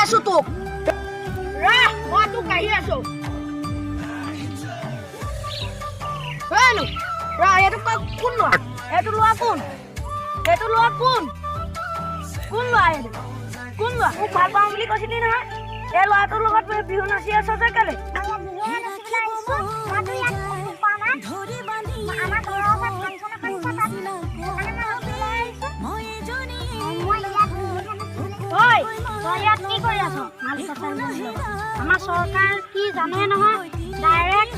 আছো তোক ৰা মই তোক আহি আছো হেনো ৰা এইটো কোন লোৱা এইটো লোৱা কোন কোন লোৱা এইটো কোন লোৱা মোক ভাল পাওঁ বুলি কৈছিলি নহয় এই ল'ৰাটোৰ লগত বিহু নাচি আছ যে কেলে আমাৰ চৰকাৰ কি জানে নহয় ডাইৰেক্ট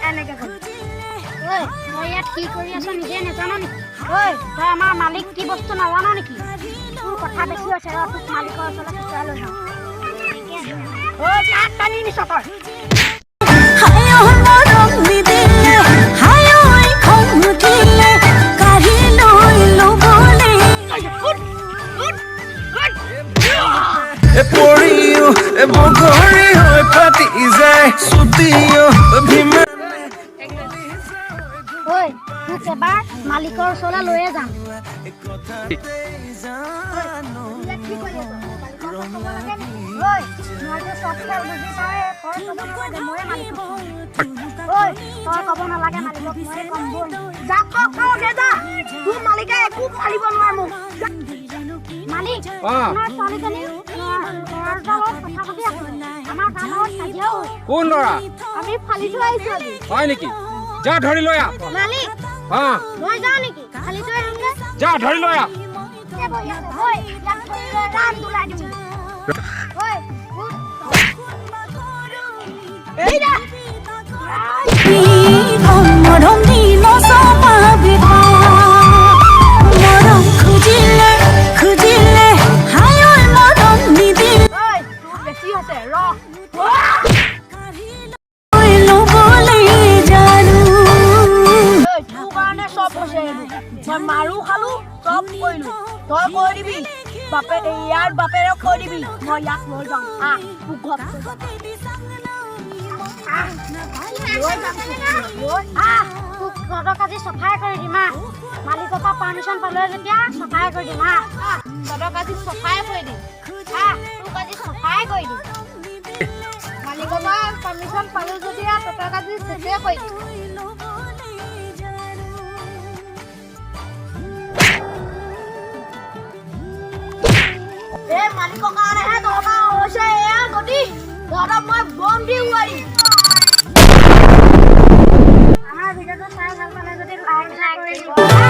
এনেকে তই ইয়াত কি কৰি আছ নিজে নাজান নেকি ঐ তই আমাৰ মালিক কি বস্তু নাজান নেকি তোৰ কথা বেছি হৈছে ৰ তোক মালিকৰ ওচৰলৈ খুচৰাই লৈ যাওঁ ঐ কাক টানি নিছ তই এবাৰ মালিকৰ ওচৰলৈ লৈয়ে যাম তই কব নালাগে মালিকক মই কম বল তোৰ মালিকে একো ফালিব নোৱাৰ মোক মালিক ছোৱালীজনী আমাৰ গাঁৱত কাজিয়াও কোন ল'ৰা আমি ফালি থৈ আহিছো আজি হয় নেকি যা ধৰি লৈ আহ মালিক মই যাওঁ নেকি খালি থৈ আহিমগে যা ধৰি লৈ আহ মাৰো খালো চব কৰিলো তই কৈ দিবি বাপে ইয়াৰ বাপেৰে কৈ দিবি মই ইয়াক লৈ যাওঁ তোক ঘৰত তোক ঘৰক আজি চফাই কৰি দিম মালিকৰ পৰা পাৰ্মিশ্যন পালে যেতিয়া চফাই কৰি দিম ঘৰক আজি চফাই কৰি দিম তোক আজি চফাই কৰি দিম মালিকৰ পৰা পাৰ্মিশ্যন পালো যেতিয়া ততক আজি চেচে কৰি দিম মালিকৰ কাৰণেহে দৰকাৰ হৈছে এয়া গতি তহঁতক মই বম দি উৰুৱাই আমাৰ ভিডিঅ'টো চাই ভাল পালে যদি লাইক কৰিব